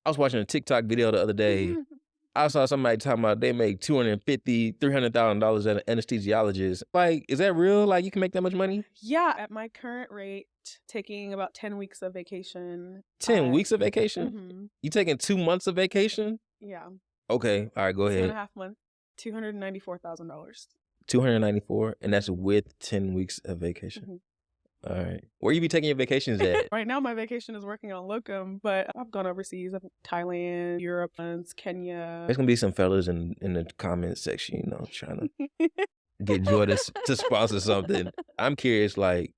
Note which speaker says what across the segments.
Speaker 1: I was watching a TikTok video the other day. I saw somebody talking about they make $250,000, $300,000 as an anesthesiologist. Like, is that real? Like, you can make that much money?
Speaker 2: Yeah, at my current rate, taking about 10 weeks of vacation,
Speaker 1: 10 weeks of vacation?
Speaker 2: mhm,
Speaker 1: You taking 2 months of vacation?
Speaker 2: yeah,
Speaker 1: Okay, all right, go
Speaker 2: two and
Speaker 1: ahead.
Speaker 2: a half months, $294,000.
Speaker 1: 294, and that's with 10 weeks of vacation.
Speaker 2: Mhm.
Speaker 1: All right. Where you be taking your vacations at?
Speaker 2: Right now, my vacation is working on Lokum, but I've gone overseas, Thailand, Europe, Kenya.
Speaker 1: There's gonna be some fellas in the comment section, trying to get Joy to sponsor something. I'm curious, like,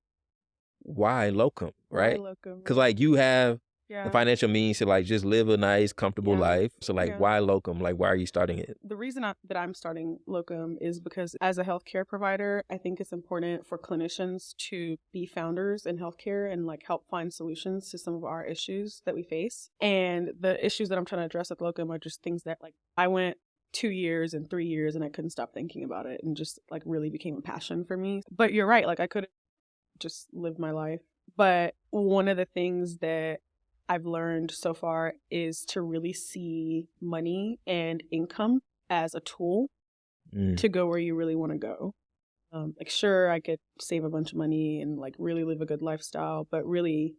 Speaker 1: why Locum,
Speaker 2: Why
Speaker 1: right?
Speaker 2: Lokum?
Speaker 1: Because like you have the
Speaker 2: Yeah,
Speaker 1: financial means to like just live a nice, comfortable
Speaker 2: yeah,
Speaker 1: life. So like,
Speaker 2: yeah.
Speaker 1: why Locum? Like, why are you starting it?
Speaker 2: The reason that I'm starting Locum is because as a healthcare provider, I think it's important for clinicians to be founders in healthcare and like help find solutions to some of our issues that we face. And the issues that I'm trying to address with Locum are just things that like I went 2 years and 3 years and I couldn't stop thinking about it and just like really became a passion for me. But you're right, like I could have just lived my life. But one of the things that I've learned so far is to really see money and income as a tool to go where you really want to go. Like, sure, I could save a bunch of money and like really live a good lifestyle, but really,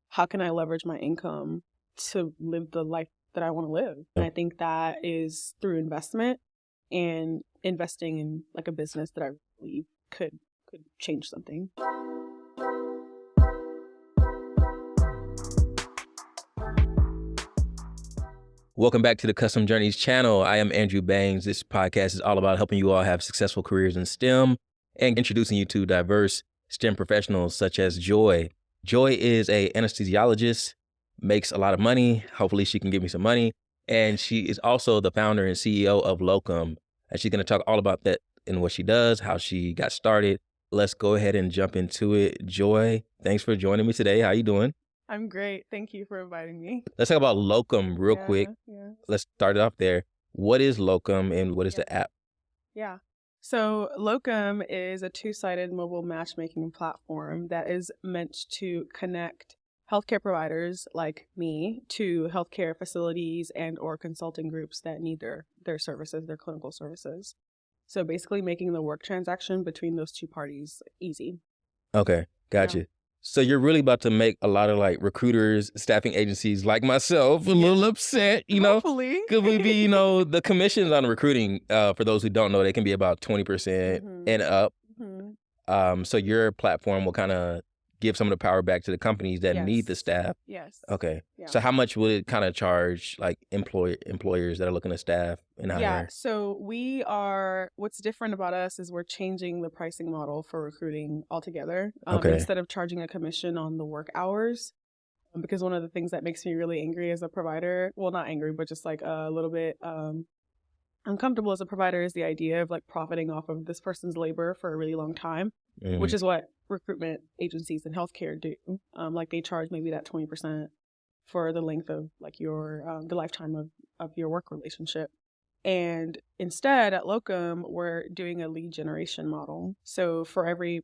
Speaker 2: how can I leverage my income to live the life that I want to live? And I think that is through investment and investing in like a business that I believe could change something.
Speaker 1: Welcome back to the Custom Journeys channel. I am Andrew Bangs. This podcast is all about helping you all have successful careers in STEM and introducing you to diverse STEM professionals such as Joy. Joy is an anesthesiologist, makes a lot of money. Hopefully she can give me some money. And she is also the founder and CEO of Lokum. And she's going to talk all about that and what she does, how she got started. Let's go ahead and jump into it. Joy, thanks for joining me today. How you doing?
Speaker 2: I'm great. Thank you for inviting me.
Speaker 1: Let's talk about Lokum real quick.
Speaker 2: Yeah.
Speaker 1: Let's start it off there. What is Lokum and what is the app?
Speaker 2: Yeah. So Lokum is a two-sided mobile matchmaking platform that is meant to connect healthcare providers like me to healthcare facilities and or consulting groups that need their services, their clinical services. So basically making the work transaction between those two parties easy.
Speaker 1: Okay, gotcha.
Speaker 2: Yeah.
Speaker 1: So you're really about to make a lot of like recruiters, staffing agencies like myself a little upset,
Speaker 2: Hopefully.
Speaker 1: Could we be, the commissions on recruiting, for those who don't know, they can be about 20% and up. So your platform will kind of give some of the power back to the companies that need the staff.
Speaker 2: Yes.
Speaker 1: Okay.
Speaker 2: Yeah.
Speaker 1: So how much would it kind of charge like employers that are looking to staff and hire?
Speaker 2: Yeah. So what's different about us is we're changing the pricing model for recruiting altogether.
Speaker 1: Okay.
Speaker 2: Instead of charging a commission on the work hours, because one of the things that makes me really angry as a provider, well, not angry, but just like a little bit uncomfortable as a provider is the idea of like profiting off of this person's labor for a really long time, which is what recruitment agencies in healthcare do. Like they charge maybe that 20% for the length of like your the lifetime of your work relationship. And instead at Lokum, we're doing a lead generation model. So for every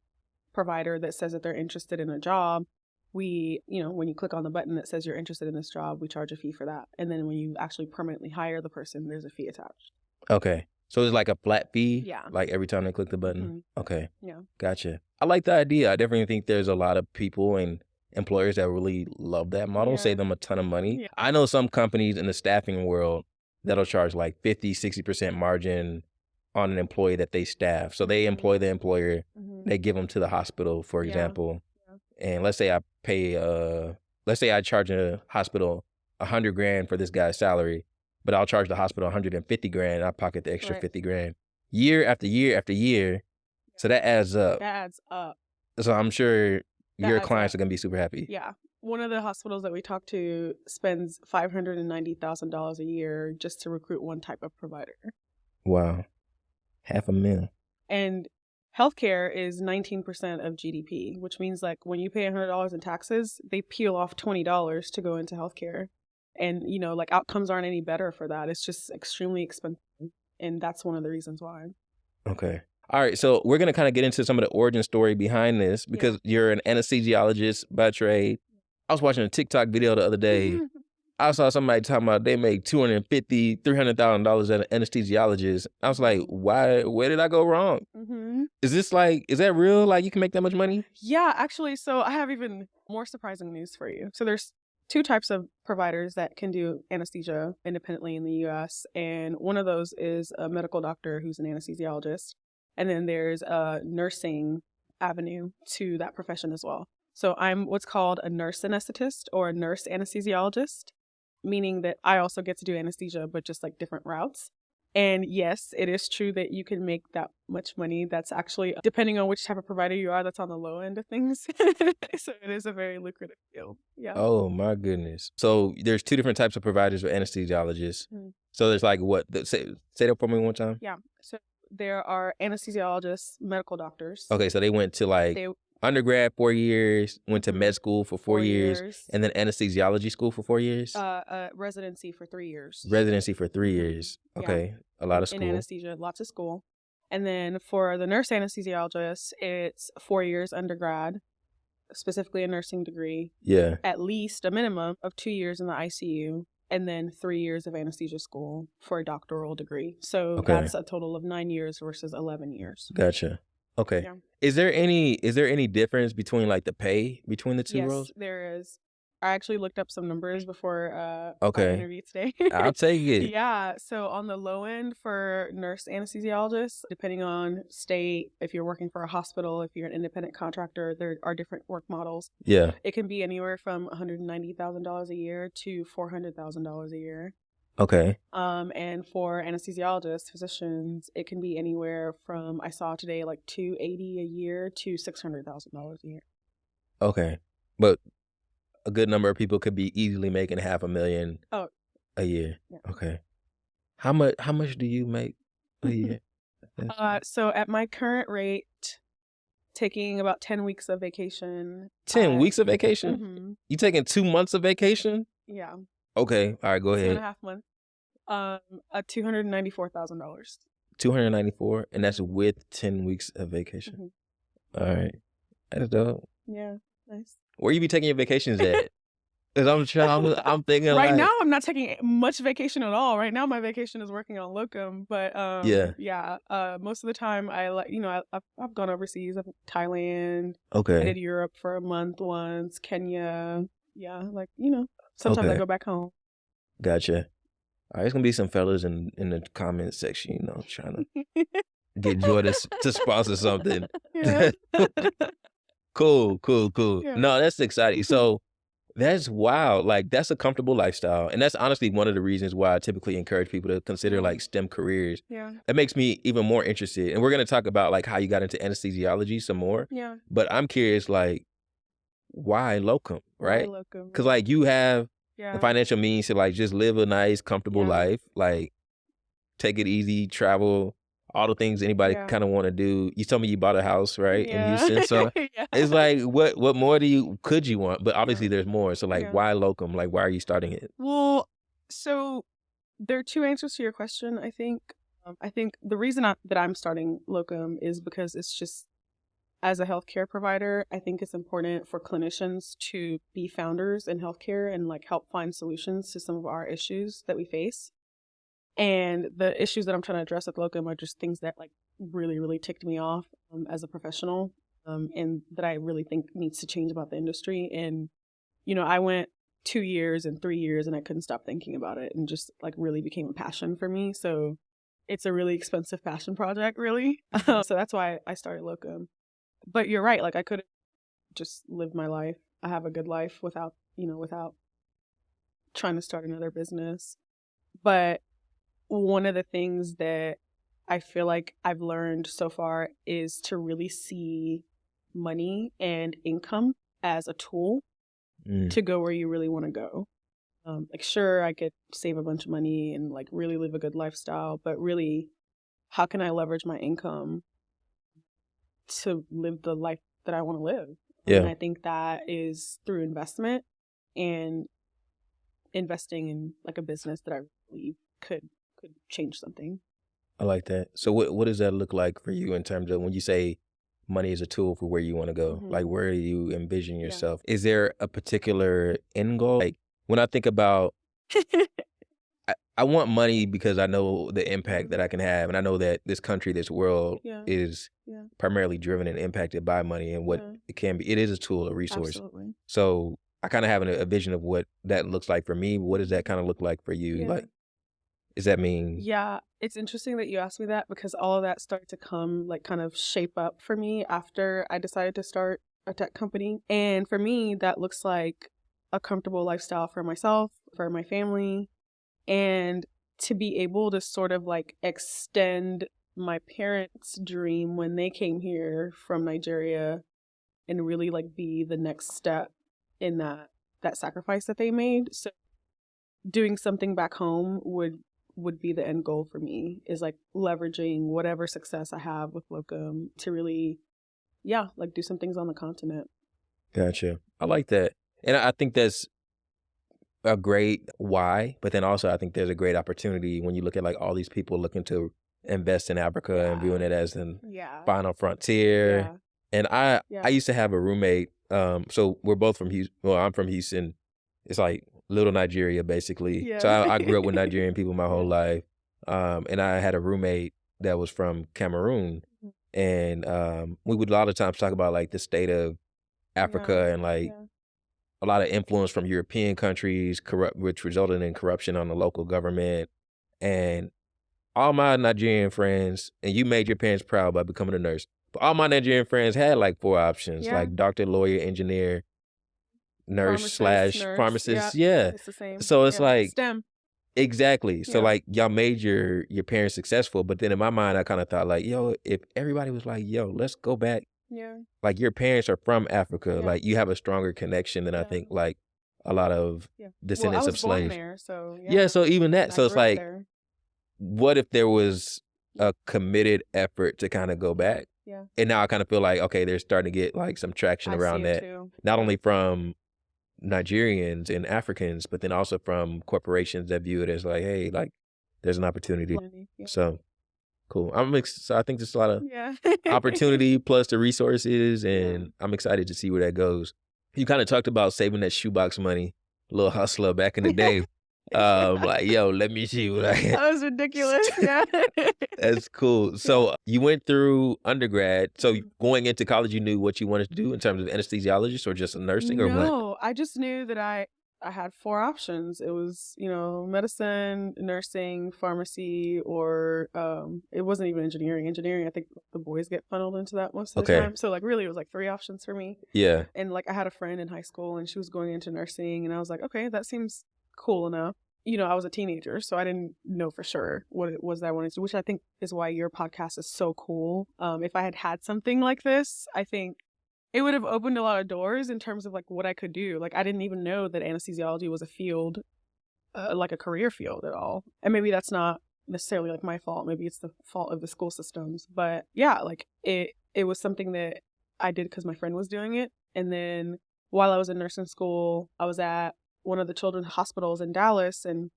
Speaker 2: provider that says that they're interested in a job, we, when you click on the button that says you're interested in this job, we charge a fee for that. And then when you actually permanently hire the person, there's a fee attached.
Speaker 1: Okay. So it's like a flat fee?
Speaker 2: Yeah.
Speaker 1: Like every time they click the button? Okay.
Speaker 2: Yeah.
Speaker 1: Gotcha. I like the idea. I definitely think there's a lot of people and employers that really love that model, save them a ton of money.
Speaker 2: Yeah.
Speaker 1: I know some companies in the staffing world that'll charge like 50, 60% margin on an employee that they staff. So they employ the employer, they give them to the hospital, for example. And let's say I charge a hospital $100,000 for this guy's salary, but I'll charge the hospital $150,000 and I pocket the extra $50,000 year after year after year. So that adds up.
Speaker 2: That adds up.
Speaker 1: So I'm sure your
Speaker 2: adds
Speaker 1: clients
Speaker 2: up.
Speaker 1: are going to be super happy.
Speaker 2: Yeah. One of the hospitals that we talked to spends $590,000 a year just to recruit one type of provider.
Speaker 1: Wow. $500,000.
Speaker 2: And healthcare is 19% of GDP, which means like when you pay $100 in taxes, they peel off $20 to go into healthcare. And, like outcomes aren't any better for that. It's just extremely expensive. And that's one of the reasons why.
Speaker 1: Okay. All right. So we're going to kind of get into some of the origin story behind this because you're an anesthesiologist by trade. I was watching a TikTok video the other day. I saw somebody talking about they make $250,000, $300,000 as an anesthesiologist. I was like, why? Where did I go wrong?
Speaker 2: Mm-hmm.
Speaker 1: Is that real? Like you can make that much money?
Speaker 2: Yeah, actually, so I have even more surprising news for you. So there's two types of providers that can do anesthesia independently in the US, and one of those is a medical doctor who's an anesthesiologist, and then there's a nursing avenue to that profession as well. So I'm what's called a nurse anesthetist or a nurse anesthesiologist, meaning that I also get to do anesthesia, but just like different routes. And yes, it is true that you can make that much money. That's actually, depending on which type of provider you are, that's on the low end of things. So it is a very lucrative field. Yeah.
Speaker 1: Oh my goodness. So there's two different types of providers or anesthesiologists. So there's like what? Say that for me one time.
Speaker 2: Yeah. So there are anesthesiologists, medical doctors.
Speaker 1: Okay, so they went to like undergrad 4 years, went to med school for 4 years, and then anesthesiology school for 4 years.
Speaker 2: Residency for 3 years.
Speaker 1: Residency for 3 years. Okay, a lot of school.
Speaker 2: In anesthesia, lots of school. And then for the nurse anesthesiologist, it's 4 years undergrad, specifically a nursing degree.
Speaker 1: Yeah.
Speaker 2: At least a minimum of 2 years in the ICU, and then 3 years of anesthesia school for a doctoral degree. So that's a total of 9 years versus 11 years.
Speaker 1: Gotcha. Okay.
Speaker 2: Yeah.
Speaker 1: Is there any difference between like the pay between the two roles?
Speaker 2: Yes, there is. I actually looked up some numbers before our interview today.
Speaker 1: I'll take it.
Speaker 2: Yeah. So on the low end for nurse anesthesiologists, depending on state, if you're working for a hospital, if you're an independent contractor, there are different work models.
Speaker 1: Yeah.
Speaker 2: It can be anywhere from $190,000 a year to $400,000 a year.
Speaker 1: Okay.
Speaker 2: And for anesthesiologists, physicians, it can be anywhere from, I saw today, like $280,000 a year to $600,000 a year.
Speaker 1: Okay. But a good number of people could be easily making $500,000 a year.
Speaker 2: Yeah.
Speaker 1: Okay. How much do you make a year?
Speaker 2: So at my current rate, taking about 10 weeks of vacation.
Speaker 1: 10 weeks of vacation?
Speaker 2: Mm-hmm.
Speaker 1: You taking 2 months of vacation?
Speaker 2: Yeah.
Speaker 1: Okay. All right, go ahead.
Speaker 2: 2.5 months. $294,000.
Speaker 1: $294, and that's with 10 weeks of vacation. Mm-hmm. All right. That's dope.
Speaker 2: Yeah, nice.
Speaker 1: Where you be taking your vacations at? Because I'm thinking
Speaker 2: right now I'm not taking much vacation at all. Right now my vacation is working on Lokum, but most of the time I've gone overseas. I've Thailand.
Speaker 1: Okay.
Speaker 2: I did Europe for a month once. Kenya. Yeah, sometimes I go back home.
Speaker 1: Gotcha. All right, there's gonna be some fellas in the comment section, trying to get Joy to sponsor something.
Speaker 2: Yeah.
Speaker 1: Cool. Yeah. No, that's exciting. So that's wild. Like that's a comfortable lifestyle. And that's honestly one of the reasons why I typically encourage people to consider like STEM careers.
Speaker 2: Yeah.
Speaker 1: That makes me even more interested. And we're going to talk about like how you got into anesthesiology some more.
Speaker 2: Yeah.
Speaker 1: But I'm curious, like, why Lokum, right?
Speaker 2: Why Lokum?
Speaker 1: Because like you have the financial means to like just live a nice, comfortable life, like take it easy, travel, all the things anybody kind of want to do. You told me you bought a house, right, in Houston. So it's like, what more could you want? But obviously there's more. So like, why Lokum? Like, why are you starting it?
Speaker 2: Well, so there are two answers to your question, I think. I think the reason that I'm starting Lokum is because it's just, as a healthcare provider, I think it's important for clinicians to be founders in healthcare and like help find solutions to some of our issues that we face. And the issues that I'm trying to address at Lokum are just things that like really, really ticked me off as a professional, and that I really think needs to change about the industry. And, I went 2 years and 3 years and I couldn't stop thinking about it, and just like really became a passion for me. So it's a really expensive passion project, really. So that's why I started Lokum. But you're right. Like I could have just lived my life. I have a good life without trying to start another business. But one of the things that I feel like I've learned so far is to really see money and income as a tool to go where you really want to go. Like, sure, I could save a bunch of money and like really live a good lifestyle, but really, how can I leverage my income to live the life that I want to live?
Speaker 1: Yeah.
Speaker 2: And I think that is through investment and investing in like a business that I believe could change something.
Speaker 1: I like that. So what does that look like for you in terms of when you say money is a tool for where you want to go? Mm-hmm. Like, where do you envision yourself? Is there a particular end goal? Like, when I think about I want money because I know the impact that I can have, and I know that this country, this world
Speaker 2: Yeah.
Speaker 1: is
Speaker 2: Yeah.
Speaker 1: primarily driven and impacted by money and what
Speaker 2: Yeah.
Speaker 1: it can be. It is a tool, a resource.
Speaker 2: Absolutely.
Speaker 1: So I kind of have a vision of what that looks like for me. What does that kind of look like for you?
Speaker 2: Yeah.
Speaker 1: Like, does that mean?
Speaker 2: Yeah, it's interesting that you asked me that because all of that started to come, like, kind of shape up for me after I decided to start a tech company. And for me, that looks like a comfortable lifestyle for myself, for my family, and to be able to sort of like extend my parents' dream when they came here from Nigeria and really like be the next step in that sacrifice that they made. So doing something back home would be the end goal for me, is like leveraging whatever success I have with Lokum to really, yeah, like do some things on the continent.
Speaker 1: Gotcha. I like that. And I think that's a great why, but then also I think there's a great opportunity when you look at like all these people looking to invest in Africa and viewing it as an
Speaker 2: Yeah.
Speaker 1: final frontier.
Speaker 2: Yeah.
Speaker 1: And I
Speaker 2: Yeah.
Speaker 1: used to have a roommate. So we're both from Houston. Well, I'm from Houston. It's like little Nigeria, basically.
Speaker 2: Yeah.
Speaker 1: So I grew up with Nigerian people my whole
Speaker 2: Yeah.
Speaker 1: life. And I had a roommate that was from Cameroon. And we would a lot of times talk about like the state of Africa and like
Speaker 2: Yeah.
Speaker 1: a lot of influence from European countries, which resulted in corruption on the local government. And all my Nigerian friends, and you made your parents proud by becoming a nurse, but all my Nigerian friends had like 4 options,
Speaker 2: Yeah.
Speaker 1: like doctor, lawyer, engineer, nurse slash
Speaker 2: nurse.
Speaker 1: pharmacist.
Speaker 2: Yeah.
Speaker 1: Yeah.
Speaker 2: It's the same.
Speaker 1: So it's
Speaker 2: Yeah.
Speaker 1: like,
Speaker 2: STEM.
Speaker 1: exactly. So
Speaker 2: Yeah.
Speaker 1: like y'all made your parents successful, but then in my mind, I kind of thought like, yo, if everybody was like, yo, let's go back.
Speaker 2: Yeah.
Speaker 1: Like your parents are from Africa.
Speaker 2: Yeah.
Speaker 1: Like you have a stronger connection than I
Speaker 2: Yeah.
Speaker 1: think like a lot of
Speaker 2: Yeah. Well, I
Speaker 1: descendants
Speaker 2: was
Speaker 1: of
Speaker 2: born
Speaker 1: slaves.
Speaker 2: there, so
Speaker 1: Yeah, so even that.
Speaker 2: I
Speaker 1: So it's
Speaker 2: grew up
Speaker 1: like,
Speaker 2: there.
Speaker 1: what if there was a committed effort to kind of go back?
Speaker 2: Yeah.
Speaker 1: And now I kind of feel like, okay, they're starting to get like some traction
Speaker 2: I
Speaker 1: around
Speaker 2: see it
Speaker 1: that.
Speaker 2: too.
Speaker 1: Not only from Nigerians and Africans, but then also from corporations that view it as like, hey, like there's an opportunity.
Speaker 2: Yeah.
Speaker 1: So cool. So I think there's a lot of
Speaker 2: Yeah.
Speaker 1: opportunity plus the resources, and I'm excited to see where that goes. You kind of talked about saving that shoebox money, little hustler back in the day. Like, yo, let me see what I can.
Speaker 2: That was ridiculous. Yeah.
Speaker 1: That's cool. So you went through undergrad. So going into college, you knew what you wanted to do in terms of anesthesiologist or just nursing or what?
Speaker 2: No, I just knew that I had 4 options. It was, medicine, nursing, pharmacy, or it wasn't even engineering. Engineering, I think the boys get funneled into that most of the time. So like really it was like 3 options for me.
Speaker 1: Yeah.
Speaker 2: And like I had a friend in high school and she was going into nursing and I was like, okay, that seems cool enough. I was a teenager, so I didn't know for sure what it was that I wanted to do, which I think is why your podcast is so cool. If I had something like this, I think it would have opened a lot of doors in terms of like what I could do. Like I didn't even know that anesthesiology was a field, like a career field at all. And maybe that's not necessarily like my fault. Maybe it's the fault of the school systems. But yeah, like it was something that I did because my friend was doing it. And then while I was in nursing school, I was at one of the children's hospitals in Dallas, and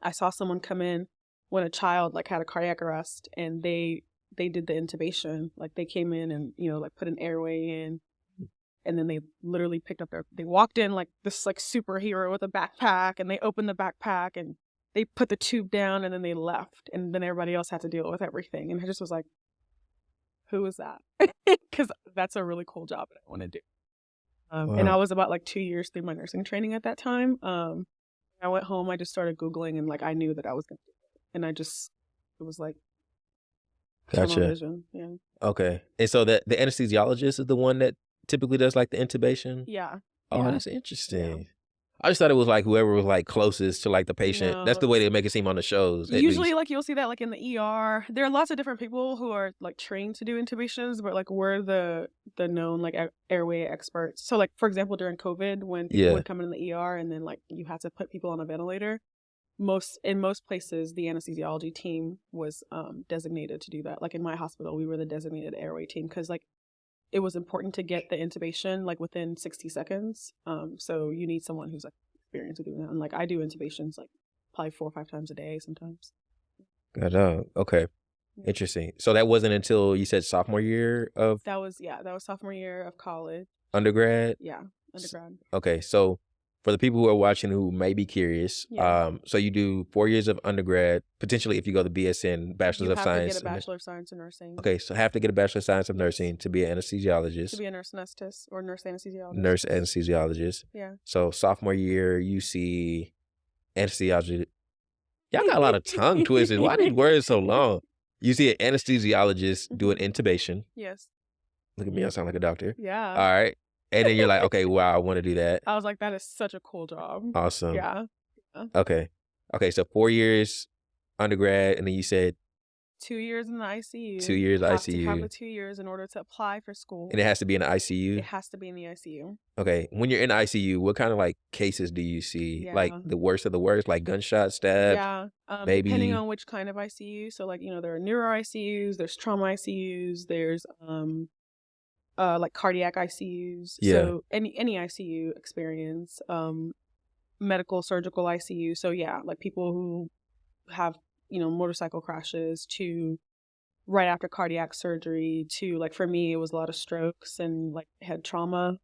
Speaker 2: I saw someone come in when a child like had a cardiac arrest, and they did the intubation. Like they came in and like put an airway in, and then they literally picked up they walked in like this like superhero with a backpack, and they opened the backpack and they put the tube down, and then they left, and then everybody else had to deal with everything. And I just was like, who is that? Because that's a really cool job that I want to do. And I was about like 2 years through my nursing training at that time. I went home, I just started Googling, and like I knew that I was going to do it. And it was like,
Speaker 1: Gotcha.
Speaker 2: vision. Yeah.
Speaker 1: Okay. And so the anesthesiologist is the one that typically does like the intubation?
Speaker 2: Yeah.
Speaker 1: Oh,
Speaker 2: Yeah.
Speaker 1: that's interesting. I just thought it was like whoever was like closest to like the patient.
Speaker 2: No,
Speaker 1: That's the way they make it seem on the shows. at
Speaker 2: Usually,
Speaker 1: least.
Speaker 2: like you'll see that like in the ER. There are lots of different people who are like trained to do intubations, but like we're the known like airway experts. So like for example, during COVID, when people would come in the ER and then like you had to put people on a ventilator, in most places the anesthesiology team was designated to do that. Like in my hospital, we were the designated airway team because like it was important to get the intubation like within 60 seconds. So you need someone who's like experienced with doing that. And like I do intubations like probably 4 or 5 times a day sometimes.
Speaker 1: Okay.
Speaker 2: Yeah.
Speaker 1: Interesting. So that wasn't until you said sophomore year of
Speaker 2: That was sophomore year of college.
Speaker 1: undergrad?
Speaker 2: Yeah, undergrad.
Speaker 1: Okay. So For the people who are watching who may be curious,
Speaker 2: Yeah.
Speaker 1: so you do 4 years of undergrad, potentially if you go to BSN, Bachelor's
Speaker 2: You
Speaker 1: of
Speaker 2: have to
Speaker 1: Science.
Speaker 2: get a Bachelor of Science in Nursing
Speaker 1: Okay, so have to get a Bachelor of Science of
Speaker 2: Yes.
Speaker 1: Nursing to be an
Speaker 2: to
Speaker 1: anesthesiologist,
Speaker 2: be a nurse anesthetist or nurse anesthesiologist.
Speaker 1: nurse anesthesiologist.
Speaker 2: Yeah.
Speaker 1: So sophomore year, you see anesthesiologist. Y'all got a lot of tongue twisters. Why are these words so long? You see an anesthesiologist do an intubation.
Speaker 2: Yes.
Speaker 1: Look at me, I sound like a doctor.
Speaker 2: Yeah.
Speaker 1: All right. And then you're like, okay, wow, I want to do that.
Speaker 2: I was like, that is such a cool job.
Speaker 1: Awesome.
Speaker 2: Yeah.
Speaker 1: Okay. Okay, so 4 years undergrad, and then you said
Speaker 2: 2 years in the ICU.
Speaker 1: 2 years
Speaker 2: You have
Speaker 1: ICU.
Speaker 2: to have the 2 years in order to apply for school.
Speaker 1: And it has to be in the ICU?
Speaker 2: It has to be in the ICU.
Speaker 1: Okay. When you're in the ICU, what kind of like cases do you see?
Speaker 2: Yeah.
Speaker 1: Like the worst of the worst, like gunshot, stab?
Speaker 2: Yeah.
Speaker 1: maybe-
Speaker 2: Depending on which kind of ICU. So like, there are neuro ICUs, there's trauma ICUs, there's like cardiac ICUs.
Speaker 1: Yeah.
Speaker 2: So any ICU experience, medical surgical ICU. So yeah, like people who have, motorcycle crashes to right after cardiac surgery to like for me it was a lot of strokes and like head trauma.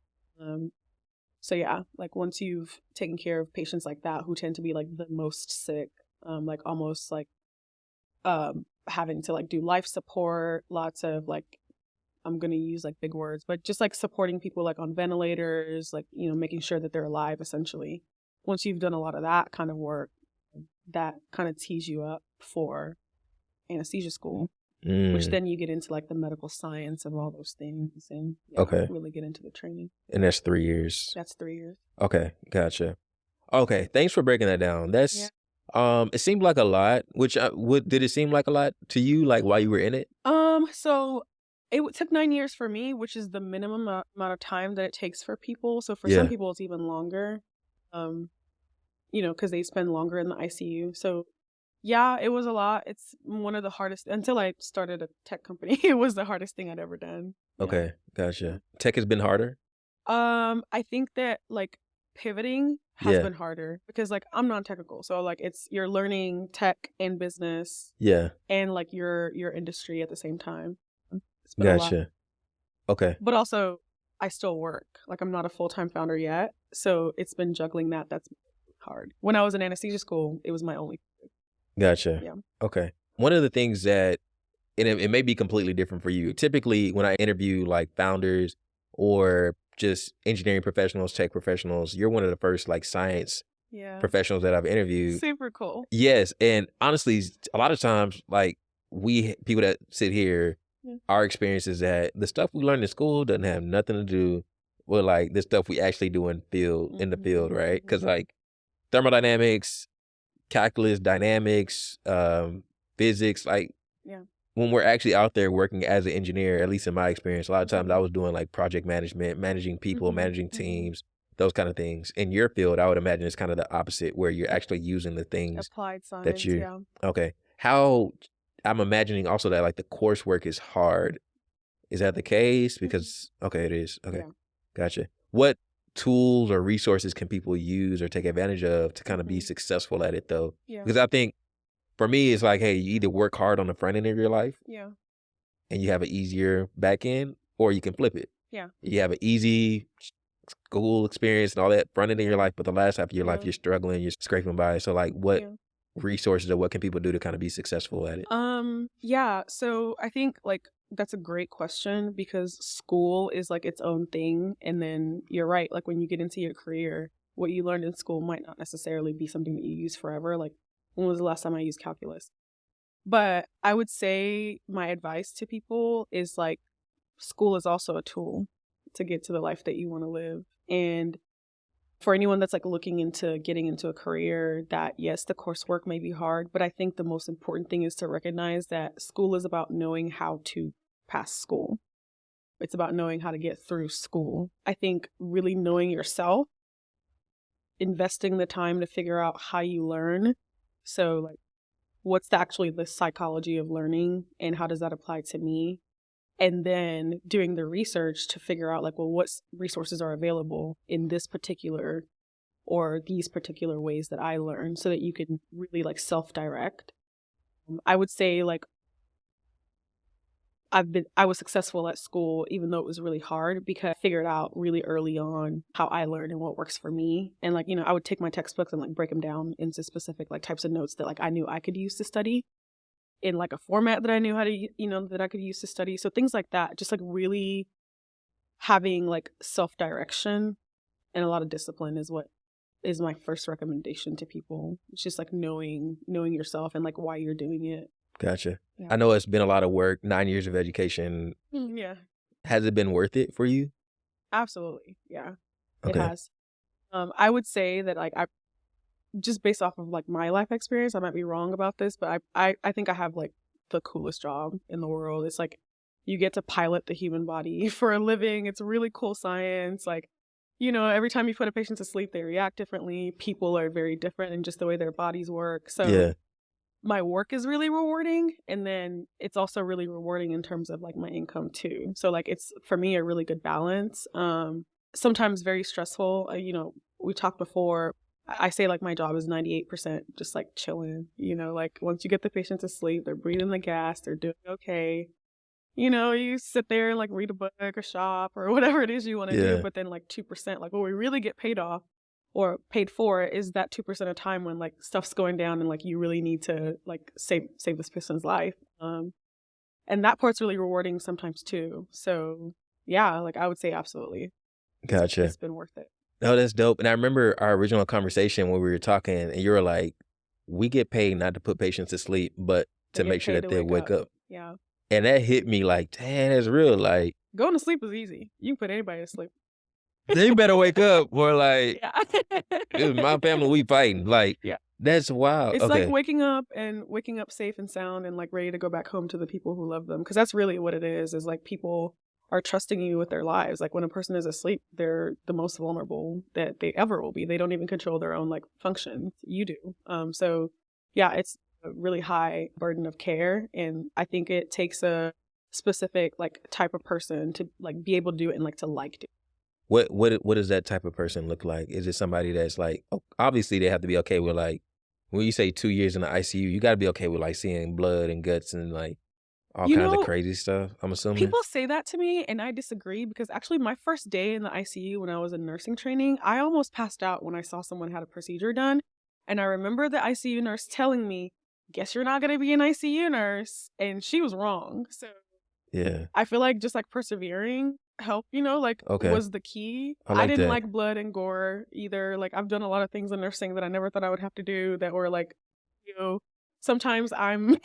Speaker 2: So yeah, like once you've taken care of patients like that who tend to be like the most sick, like almost like having to like do life support, lots of like I'm going to use like big words, but just like supporting people like on ventilators, like, making sure that they're alive essentially. Once you've done a lot of that kind of work, that kind of tees you up for anesthesia school, which then you get into like the medical science of all those things and
Speaker 1: Okay.
Speaker 2: really get into the training.
Speaker 1: And that's 3 years.
Speaker 2: That's 3 years.
Speaker 1: Okay, gotcha. Okay, thanks for breaking that down. That's it seemed like a lot. Which did it seem like a lot to you? Like while you were in it?
Speaker 2: So it took 9 years for me, which is the minimum amount of time that it takes for people. So for
Speaker 1: Yeah.
Speaker 2: some people, it's even longer, because they spend longer in the ICU. So yeah, it was a lot. It's one of the hardest, until I started a tech company, it was the hardest thing I'd ever done. Yeah.
Speaker 1: Okay, gotcha. Tech has been harder?
Speaker 2: I think that like pivoting has
Speaker 1: Yeah.
Speaker 2: been harder because like I'm non-technical. So like you're learning tech and business
Speaker 1: Yeah,
Speaker 2: and like your industry at the same time. It's been a lot.
Speaker 1: gotcha. Okay,
Speaker 2: But also I still work. Like I'm not a full-time founder yet. So it's been juggling that. That's hard. When I was in anesthesia school, it was my only.
Speaker 1: gotcha.
Speaker 2: Yeah.
Speaker 1: Okay. One of the things that, and it may be completely different for you. Typically, when I interview like founders or just engineering professionals, tech professionals, you're one of the first like science
Speaker 2: Yeah.
Speaker 1: professionals that I've interviewed.
Speaker 2: Super cool.
Speaker 1: Yes, and honestly, a lot of times, like people that sit here,
Speaker 2: Yeah.
Speaker 1: our experience is that the stuff we learn in school doesn't have nothing to do with like the stuff we actually do in the field, right? Because like thermodynamics, calculus, dynamics, physics, like
Speaker 2: Yeah.
Speaker 1: when we're actually out there working as an engineer, at least in my experience, a lot of times I was doing like project management, managing people, managing teams, those kind of things. In your field, I would imagine it's kind of the opposite, where you're actually using the things
Speaker 2: Applied science.
Speaker 1: that you.
Speaker 2: Yeah.
Speaker 1: Okay. How I'm imagining also that like the coursework is hard. Is that the case? Because okay, it is. Okay.
Speaker 2: Yeah.
Speaker 1: Gotcha. What tools or resources can people use or take advantage of to kind of be successful at it though?
Speaker 2: Yeah.
Speaker 1: Because I think for me it's like, hey, you either work hard on the front end of your life
Speaker 2: Yeah.
Speaker 1: and you have an easier back end, or you can flip it.
Speaker 2: Yeah.
Speaker 1: You have an easy school experience and all that front end of your life, but the last half of your life
Speaker 2: Yeah.
Speaker 1: you're struggling, you're scraping by. So like what
Speaker 2: Yeah.
Speaker 1: resources or what can people do to kind of be successful at it?
Speaker 2: Yeah, so I think like that's a great question because school is like its own thing, and then you're right, like when you get into your career, what you learned in school might not necessarily be something that you use forever. Like when was the last time I used calculus? But I would say my advice to people is like school is also a tool to get to the life that you want to live. And for anyone that's like looking into getting into a career, that yes, the coursework may be hard, but I think the most important thing is to recognize that school is about knowing how to pass school. It's about knowing how to get through school. I think really knowing yourself, investing the time to figure out how you learn. So like, what's actually the psychology of learning and how does that apply to me? And then doing the research to figure out like, well, what resources are available in this particular or these particular ways that I learn so that you can really like self-direct. I would say like I was successful at school, even though it was really hard, because I figured out really early on how I learn and what works for me. And like, I would take my textbooks and like break them down into specific like types of notes that like I knew I could use to study in like a format that I knew how to, that I could use to study. So things like that, just like really having like self-direction and a lot of discipline is what is my first recommendation to people. It's just like knowing yourself and like why you're doing it.
Speaker 1: Gotcha.
Speaker 2: Yeah.
Speaker 1: I know it's been a lot of work, 9 years of education.
Speaker 2: Yeah.
Speaker 1: Has it been worth it for you?
Speaker 2: Absolutely. Yeah.
Speaker 1: Okay.
Speaker 2: It has. I would say that like I just based off of like my life experience, I might be wrong about this, but I think I have like the coolest job in the world. It's like you get to pilot the human body for a living. It's really cool science. Like, every time you put a patient to sleep, they react differently. People are very different in just the way their bodies work. So
Speaker 1: Yeah.
Speaker 2: my work is really rewarding, and then it's also really rewarding in terms of like my income too. So like it's for me a really good balance. Sometimes very stressful. We talked before. I say like my job is 98% just like chilling. Like once you get the patient to sleep, they're breathing the gas, they're doing okay. You sit there and like read a book or shop or whatever it is you want to do, but then like 2%, like what we really get paid off or paid for is that 2% of time when like stuff's going down and like you really need to like save this person's life. And that part's really rewarding sometimes too. So yeah, like I would say absolutely.
Speaker 1: Gotcha.
Speaker 2: It's been worth it.
Speaker 1: No, that's dope. And I remember our original conversation when we were talking and you were like, we get paid not to put patients to sleep, but to make sure that they wake up.
Speaker 2: Yeah.
Speaker 1: And that hit me like, dang, that's real. Like,
Speaker 2: going to sleep is easy. You can put anybody to sleep.
Speaker 1: They better wake up or like,
Speaker 2: yeah.
Speaker 1: This is my family, we fighting. Like,
Speaker 2: yeah.
Speaker 1: That's wild.
Speaker 2: It's
Speaker 1: okay.
Speaker 2: like waking up safe and sound and like ready to go back home to the people who love them. Because that's really what it is like people are trusting you with their lives. Like when a person is asleep, they're the most vulnerable that they ever will be. They don't even control their own like functions. You do. So yeah, it's a really high burden of care. And I think it takes a specific like type of person to like be able to do it and like to like do it.
Speaker 1: What does that type of person look like? Is it somebody that's like, obviously they have to be okay with like, when you say 2 years in the ICU, you got to be okay with like seeing blood and guts and like all kinds of crazy stuff, I'm assuming?
Speaker 2: People say that to me and I disagree because actually my first day in the ICU when I was in nursing training, I almost passed out when I saw someone had a procedure done. And I remember the ICU nurse telling me, guess you're not going to be an ICU nurse. And she was wrong. So
Speaker 1: yeah,
Speaker 2: I feel like just like persevering helped, was the key. I didn't like blood and gore either. Like I've done a lot of things in nursing that I never thought I would have to do that were like, sometimes I'm,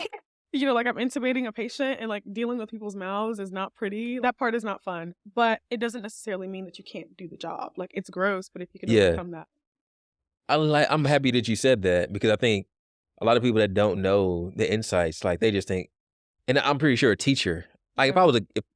Speaker 2: like I'm intubating a patient and like dealing with people's mouths is not pretty. That part is not fun, but it doesn't necessarily mean that you can't do the job. Like it's gross, but if you can overcome that.
Speaker 1: I'm happy that you said that because I think a lot of people that don't know the insights, like they just think, and I'm pretty sure a teacher, like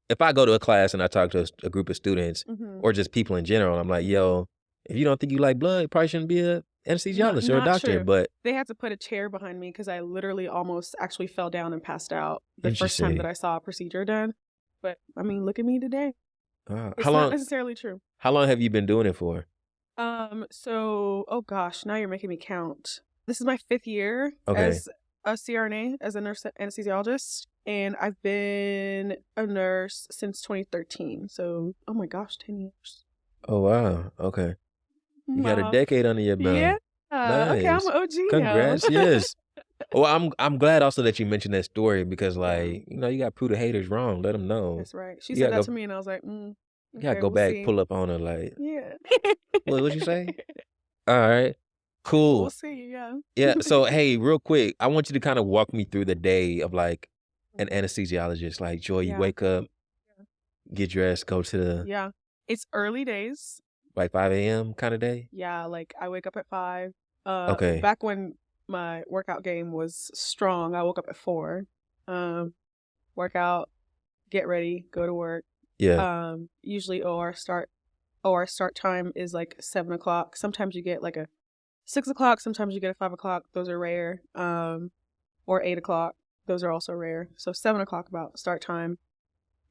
Speaker 1: if I go to a class and I talk to a group of students or just people in general, I'm like, yo, if you don't think you like blood, you probably shouldn't be a anesthesiologist or a doctor.
Speaker 2: True.
Speaker 1: But
Speaker 2: they had to put a chair behind me because I literally almost actually fell down and passed out the first time that I saw a procedure done. But I mean, look at me today. It's not necessarily true.
Speaker 1: How long have you been doing it for?
Speaker 2: So, oh gosh, now you're making me count. This is my 5th year as a CRNA, as a nurse anesthesiologist. And I've been a nurse since 2013. So, oh my gosh, 10 years.
Speaker 1: Oh, wow. Okay. You got a decade under your belt.
Speaker 2: Yeah.
Speaker 1: Nice.
Speaker 2: Okay, I'm an OG
Speaker 1: Congrats. Yes. Well, I'm glad also that you mentioned that story because like, you got prove the haters wrong. Let them know.
Speaker 2: That's right. She said that to me and I was like,
Speaker 1: you gotta go back, pull up on her like.
Speaker 2: Yeah.
Speaker 1: What'd you say? All right. Cool.
Speaker 2: We'll see, yeah.
Speaker 1: Yeah. So, hey, real quick, I want you to kind of walk me through the day of like an anesthesiologist. Like, Joy, you wake up, get dressed, go to the...
Speaker 2: Yeah. It's early days.
Speaker 1: Like 5 a.m. kind of day?
Speaker 2: Yeah, like I wake up at 5.
Speaker 1: Okay.
Speaker 2: Back when my workout game was strong, I woke up at 4. Work out, get ready, go to work.
Speaker 1: Yeah.
Speaker 2: Usually OR start time is like 7 o'clock. Sometimes you get like a 6 o'clock. Sometimes you get a 5 o'clock. Those are rare. Or 8 o'clock. Those are also rare. So 7 o'clock about start time.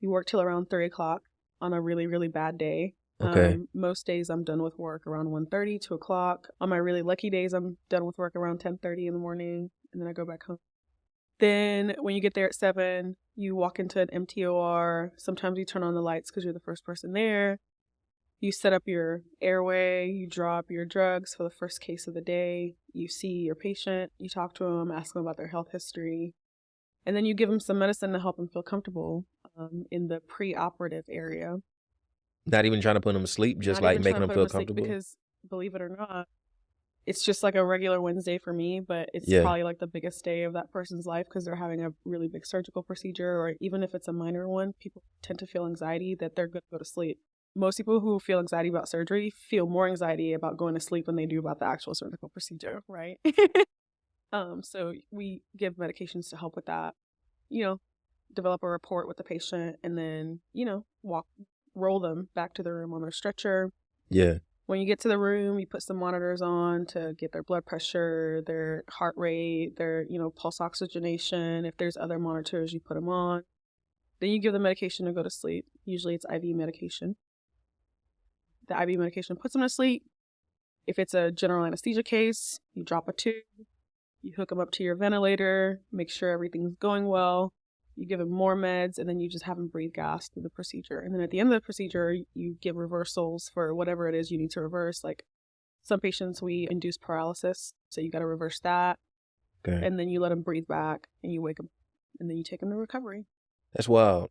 Speaker 2: You work till around 3 o'clock on a really, really bad day.
Speaker 1: Okay.
Speaker 2: Most days I'm done with work around 1:30, 2 o'clock. On my really lucky days, I'm done with work around 10:30 in the morning, and then I go back home. Then when you get there at 7, you walk into an empty OR. Sometimes you turn on the lights because you're the first person there. You set up your airway, you draw up your drugs for the first case of the day. You see your patient, you talk to them, ask them about their health history. And then you give them some medicine to help them feel comfortable in the pre-operative area.
Speaker 1: Not even trying to put them to sleep, just
Speaker 2: Not
Speaker 1: like
Speaker 2: even
Speaker 1: making
Speaker 2: trying
Speaker 1: them
Speaker 2: to put
Speaker 1: feel
Speaker 2: to sleep
Speaker 1: comfortable.
Speaker 2: because, believe it or not, it's just like a regular Wednesday for me, but it's
Speaker 1: Yeah.
Speaker 2: probably like the biggest day of that person's life because they're having a really big surgical procedure, or even if it's a minor one, people tend to feel anxiety that they're going to go to sleep. Most people who feel anxiety about surgery feel more anxiety about going to sleep than they do about the actual surgical procedure, right? So we give medications to help with that, develop a rapport with the patient, and then, roll them back to the room on their stretcher.
Speaker 1: Yeah.
Speaker 2: When you get to the room, you put some monitors on to get their blood pressure, their heart rate, their, pulse oxygenation. If there's other monitors, you put them on. Then you give them medication to go to sleep. Usually it's IV medication. The IV medication puts them to sleep. If it's a general anesthesia case, you drop a tube, you hook them up to your ventilator, make sure everything's going well. You give them more meds, and then you just have them breathe gas through the procedure. And then at the end of the procedure, you give reversals for whatever it is you need to reverse. Like some patients, we induce paralysis, so you got to reverse that.
Speaker 1: Okay.
Speaker 2: And then you let them breathe back, and you wake them, and then you take them to recovery.
Speaker 1: That's wild.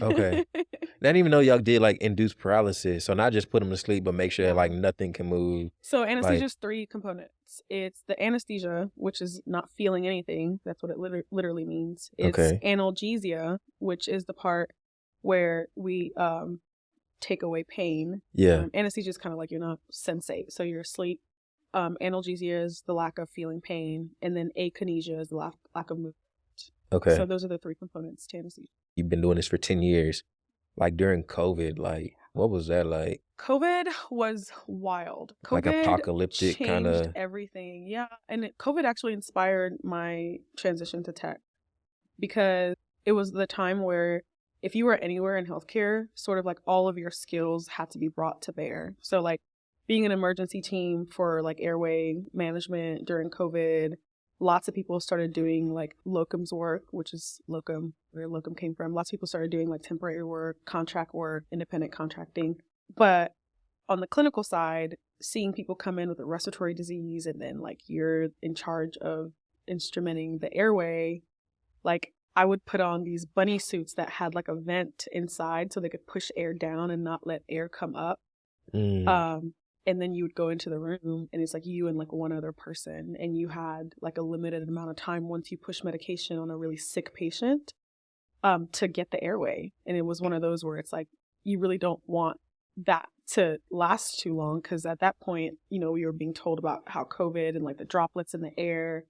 Speaker 1: Okay. I didn't even know y'all did like induced paralysis. So not just put them to sleep, but make sure like nothing can move.
Speaker 2: So anesthesia is 3 components. It's the anesthesia, which is not feeling anything. That's what it literally means. It's analgesia, which is the part where we take away pain.
Speaker 1: Yeah.
Speaker 2: Anesthesia is kind of like you're not sensate, so you're asleep. Analgesia is the lack of feeling pain, and then akinesia is the lack of movement.
Speaker 1: Okay.
Speaker 2: So those are the 3 components to anesthesia.
Speaker 1: You've been doing this for 10 years. Like during COVID, like what was that like?
Speaker 2: COVID was wild. COVID
Speaker 1: like apocalyptic kind of
Speaker 2: everything. Yeah. And COVID actually inspired my transition to tech because it was the time where if you were anywhere in healthcare, sort of like all of your skills had to be brought to bear. So like being an emergency team for like airway management during COVID, lots of people started doing like Lokum's work, which is Lokum, where Lokum came from. Lots of people started doing like temporary work, contract work, independent contracting. But on the clinical side, seeing people come in with a respiratory disease and then like you're in charge of instrumenting the airway, like I would put on these bunny suits that had like a vent inside so they could push air down and not let air come up. And then you would go into the room and it's like you and like one other person, and you had like a limited amount of time once you push medication on a really sick patient to get the airway. And it was one of those where it's like you really don't want that to last too long because at that point, we were being told about how COVID and like the droplets in the air.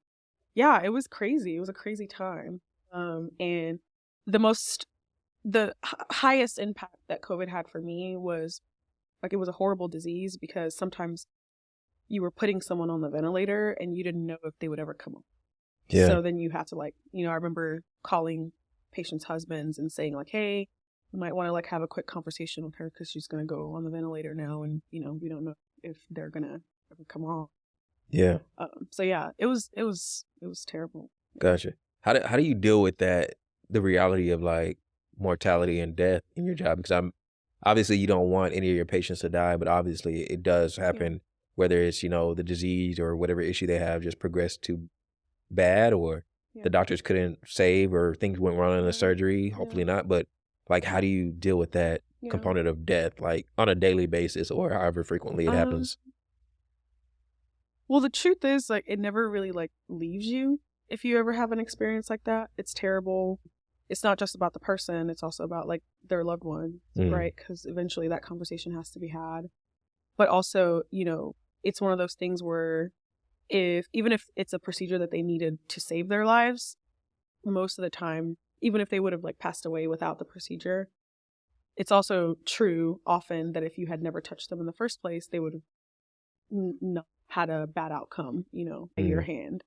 Speaker 2: Yeah, it was crazy. It was a crazy time. And the highest impact that COVID had for me was like it was a horrible disease because sometimes you were putting someone on the ventilator and you didn't know if they would ever come up. Yeah. So then you had to like, I remember calling patients' husbands and saying like, hey, you might want to like have a quick conversation with her because she's going to go on the ventilator now. And, we don't know if they're going to ever come off.
Speaker 1: Yeah.
Speaker 2: So yeah, it was terrible.
Speaker 1: Gotcha. How do you deal with that, the reality of like mortality and death in your job? Because obviously you don't want any of your patients to die, but obviously it does happen, whether it's, the disease or whatever issue they have just progressed too bad or the doctors couldn't save or things went wrong in the surgery, hopefully not. But like, how do you deal with that component of death, like on a daily basis or however frequently it happens?
Speaker 2: Well, the truth is like, it never really like leaves you. If you ever have an experience like that, it's terrible. It's not just about the person. It's also about like their loved one, right? Because eventually that conversation has to be had. But also, it's one of those things where even if it's a procedure that they needed to save their lives, most of the time, even if they would have like passed away without the procedure, it's also true often that if you had never touched them in the first place, they would have not had a bad outcome, at your hand.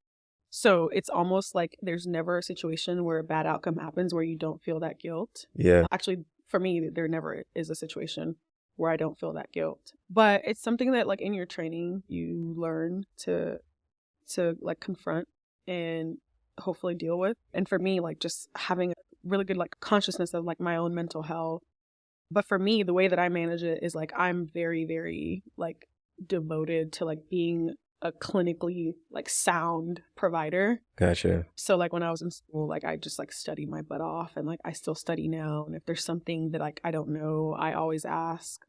Speaker 2: So it's almost like there's never a situation where a bad outcome happens where you don't feel that guilt. Yeah. Actually, for me, there never is a situation where I don't feel that guilt. But it's something that like in your training, you learn to like confront and hopefully deal with. And for me, like just having a really good like consciousness of like my own mental health. But for me, the way that I manage it is like I'm very, very like devoted to like being a clinically like sound provider.
Speaker 1: Gotcha.
Speaker 2: So like when I was in school, like I just like studied my butt off, and like I still study now. And if there's something that like I don't know, I always ask.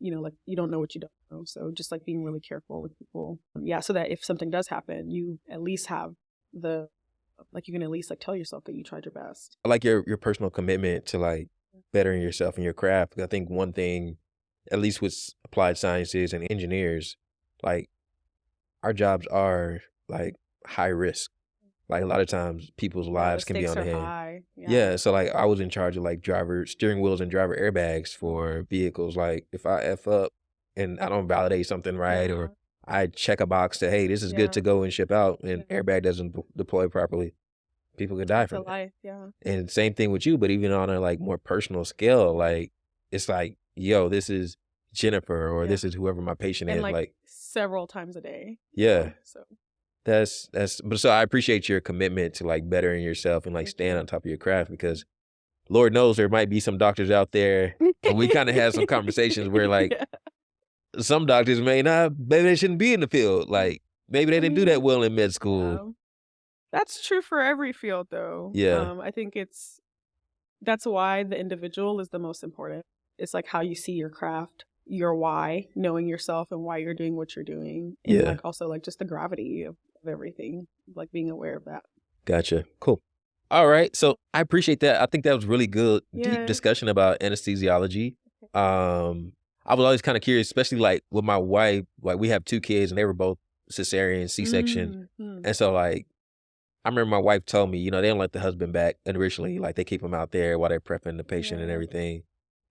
Speaker 2: You know, like you don't know what you don't know. So just like being really careful with people. Yeah, so that if something does happen, you at least have the like you can at least like tell yourself that you tried your best.
Speaker 1: I like your personal commitment to like bettering yourself in your craft. I think one thing, at least with applied sciences and engineers, like our jobs are like high risk. Like a lot of times people's lives can be on the hand.
Speaker 2: High.
Speaker 1: Yeah. So like I was in charge of like driver steering wheels and driver airbags for vehicles. Like if I F up and I don't validate something right, or I check a box that, hey, this is good to go and ship out, and airbag doesn't deploy properly, people could die from it.
Speaker 2: Life, yeah.
Speaker 1: And same thing with you, but even on a like more personal scale, like it's like, yo, this is Jennifer, or this is whoever my patient is. Like
Speaker 2: several times a day.
Speaker 1: Yeah.
Speaker 2: So
Speaker 1: but so I appreciate your commitment to like bettering yourself and like staying on top of your craft, because Lord knows there might be some doctors out there, and we kind of had some conversations where like some doctors maybe they shouldn't be in the field. Like maybe they didn't do that well in med school.
Speaker 2: That's true for every field though.
Speaker 1: Yeah.
Speaker 2: I think that's why the individual is the most important. It's like how you see your craft, your why, knowing yourself and why you're doing what you're doing. And like also like just the gravity of everything, like being aware of that.
Speaker 1: Gotcha. Cool. All right. So I appreciate that. I think that was really good, deep discussion about anesthesiology. I was always kind of curious, especially like with my wife, like we have 2 kids and they were both cesarean, C-section. And so like, I remember my wife told me, you know, they don't let the husband back initially, like they keep him out there while they're prepping the patient and everything.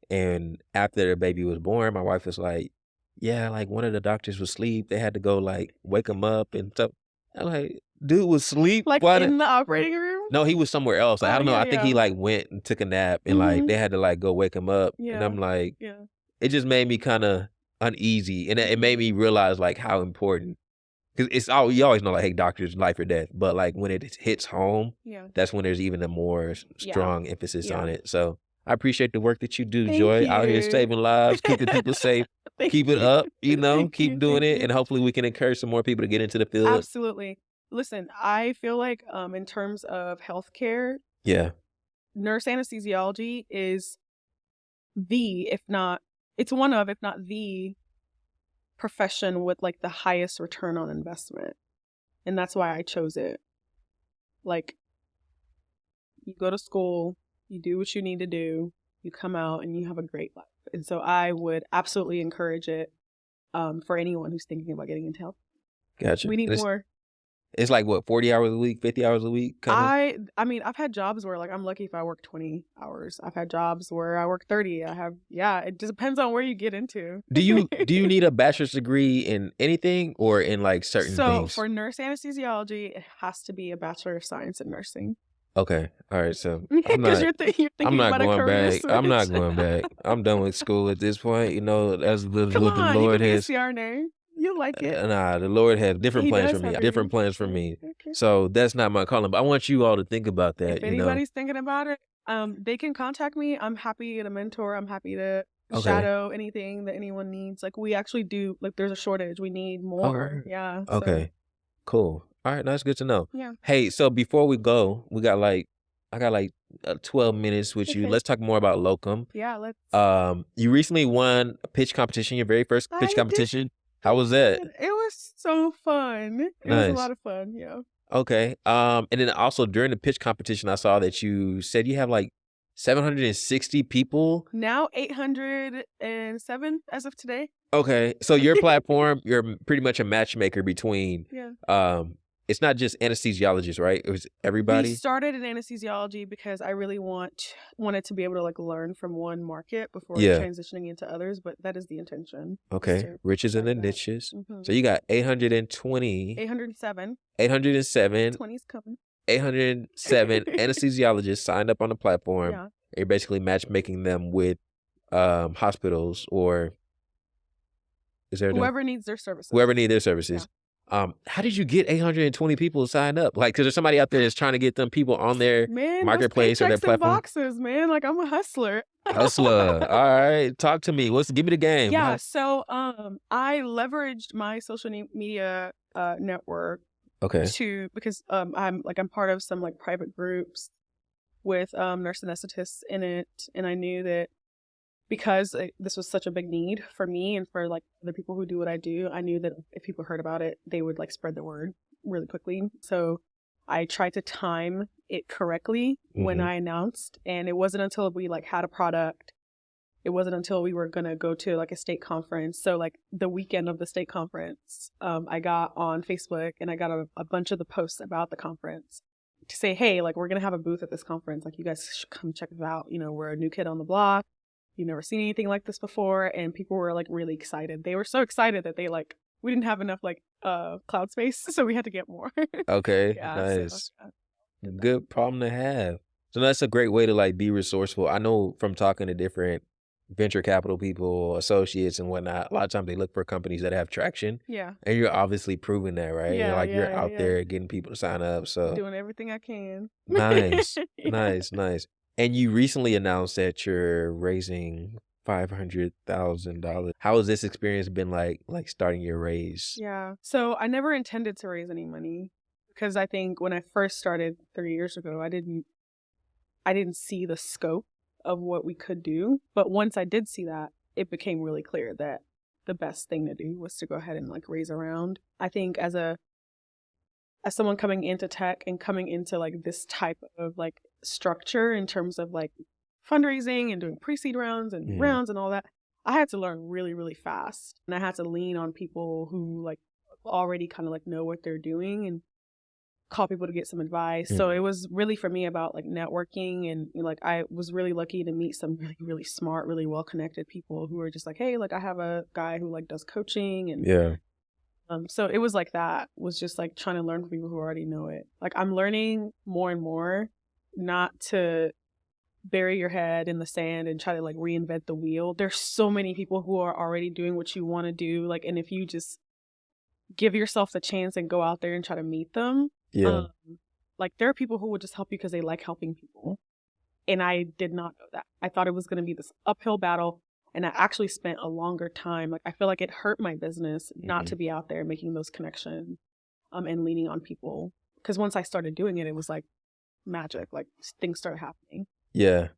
Speaker 1: And after the baby was born, my wife was like, yeah, like one of the doctors was asleep. They had to go like wake him up and stuff. I'm like, dude was asleep?
Speaker 2: Like in the operating room?
Speaker 1: No, he was somewhere else. Like, I don't know. I think he like went and took a nap, and like they had to like go wake him up. And I'm like, it just made me kind of uneasy. And it made me realize like how important, because you always know like, hey, doctors, life or death. But like when it hits home, that's when there's even a more strong emphasis on it. So I appreciate the work that you do, Joy, out here saving lives, keeping people safe. Keep it up, you know, keep doing it. And hopefully we can encourage some more people to get into the field.
Speaker 2: Absolutely. Listen, I feel like in terms of healthcare, nurse anesthesiology is if not the profession with like the highest return on investment. And that's why I chose it. Like, you go to school, you do what you need to do, you come out and you have a great life. And so I would absolutely encourage it for anyone who's thinking about getting into health.
Speaker 1: Gotcha.
Speaker 2: We need more.
Speaker 1: It's like what, 40 hours a week, 50 hours a week?
Speaker 2: I mean, I've had jobs where like I'm lucky if I work 20 hours. I've had jobs where I work 30. It just depends on where you get into.
Speaker 1: Do you need a bachelor's degree in anything or in like certain things?
Speaker 2: So for nurse anesthesiology, it has to be a Bachelor of Science in Nursing.
Speaker 1: Okay. All right. So
Speaker 2: you're thinking
Speaker 1: I'm not
Speaker 2: about
Speaker 1: going
Speaker 2: a career
Speaker 1: back.
Speaker 2: switch.
Speaker 1: I'm not going back. I'm done with school at this point. You know, that's the
Speaker 2: Come on,
Speaker 1: Lord
Speaker 2: you can
Speaker 1: has.
Speaker 2: be a CRNA. You like it.
Speaker 1: Nah, the Lord has different plans for me. Different plans for me. Okay. So that's not my calling. But I want you all to think about that.
Speaker 2: If anybody's thinking about it, they can contact me. I'm happy to mentor. I'm happy to shadow anything that anyone needs. Like we actually do. Like there's a shortage. We need more. Yeah.
Speaker 1: Okay. Cool. All right. That's good to know.
Speaker 2: Yeah.
Speaker 1: Hey, so before we go, I got 12 minutes with you. Let's talk more about Lokum.
Speaker 2: Yeah, let's.
Speaker 1: You recently won a pitch competition, your very first pitch competition. How was that?
Speaker 2: It was so fun. It was a lot of fun. Yeah.
Speaker 1: Okay. And then also during the pitch competition, I saw that you said you have like 760 people.
Speaker 2: Now 807 as of today.
Speaker 1: Okay. So your platform, you're pretty much a matchmaker between it's not just anesthesiologists, right? It was everybody.
Speaker 2: We started in anesthesiology because I really wanted to be able to like learn from one market before transitioning into others, but that is the intention.
Speaker 1: Okay. Riches in the niches. Mm-hmm. So you got 820.
Speaker 2: 807.
Speaker 1: 807.
Speaker 2: 20's coming.
Speaker 1: 807 anesthesiologists signed up on the platform. Yeah. You're basically matchmaking them with hospitals or is there
Speaker 2: whoever needs their services.
Speaker 1: Whoever needs their services. How did you get 820 people to sign up? Like, because there's somebody out there that's trying to get them people on their
Speaker 2: Man, those
Speaker 1: marketplace or their
Speaker 2: paychecks and
Speaker 1: platform.
Speaker 2: boxes, man. Like, I'm a hustler.
Speaker 1: Hustler. All right. Talk to me. Give me the game.
Speaker 2: Yeah, so I leveraged my social media network
Speaker 1: Okay.
Speaker 2: because I'm part of some like private groups with nurse anesthetists in it, and I knew that because this was such a big need for me and for like the people who do what I do, I knew that if people heard about it, they would like spread the word really quickly. So I tried to time it correctly when I announced, and it wasn't until we like had a product. It wasn't until we were gonna go to like a state conference. So like the weekend of the state conference, I got on Facebook and I got a bunch of the posts about the conference to say, hey, like we're gonna have a booth at this conference. Like you guys should come check it out. You know, we're a new kid on the block. You've never seen anything like this before. And people were like really excited. They were so excited that we didn't have enough like cloud space, so we had to get more.
Speaker 1: Okay.
Speaker 2: Yeah,
Speaker 1: Nice.
Speaker 2: so,
Speaker 1: Good problem to have. So that's a great way to like be resourceful. I know from talking to different venture capital people, associates and whatnot, a lot of times they look for companies that have traction.
Speaker 2: yeah,
Speaker 1: And you're obviously proving that, right?
Speaker 2: yeah,
Speaker 1: You're out
Speaker 2: yeah.
Speaker 1: there getting people to sign up. So
Speaker 2: Doing everything I can.
Speaker 1: nice.
Speaker 2: Yeah.
Speaker 1: Nice. And you recently announced that you're raising $500,000. How has this experience been like starting your raise?
Speaker 2: Yeah. So I never intended to raise any money because I think when I first started 3 years ago, I didn't see the scope of what we could do. But once I did see that, it became really clear that the best thing to do was to go ahead and like raise a round. I think as someone coming into tech and coming into like this type of like structure in terms of like fundraising and doing pre-seed rounds and rounds and all that, I had to learn really, really fast. And I had to lean on people who like already kind of like know what they're doing and call people to get some advice. So it was really for me about like networking, and like I was really lucky to meet some really, really smart, really well-connected people who were just like, hey, like I have a guy who like does coaching, and so it was like that was just like trying to learn from people who already know it. Like I'm learning more and more not to bury your head in the sand and try to like reinvent the wheel. There's so many people who are already doing what you want to do. Like, and if you just give yourself the chance and go out there and try to meet them, like there are people who will just help you because they like helping people. And I did not know that. I thought it was going to be this uphill battle. And I actually spent a longer time. Like I feel like it hurt my business not to be out there making those connections and leaning on people. Because once I started doing it, it was like magic. Like things started happening.
Speaker 1: Yeah.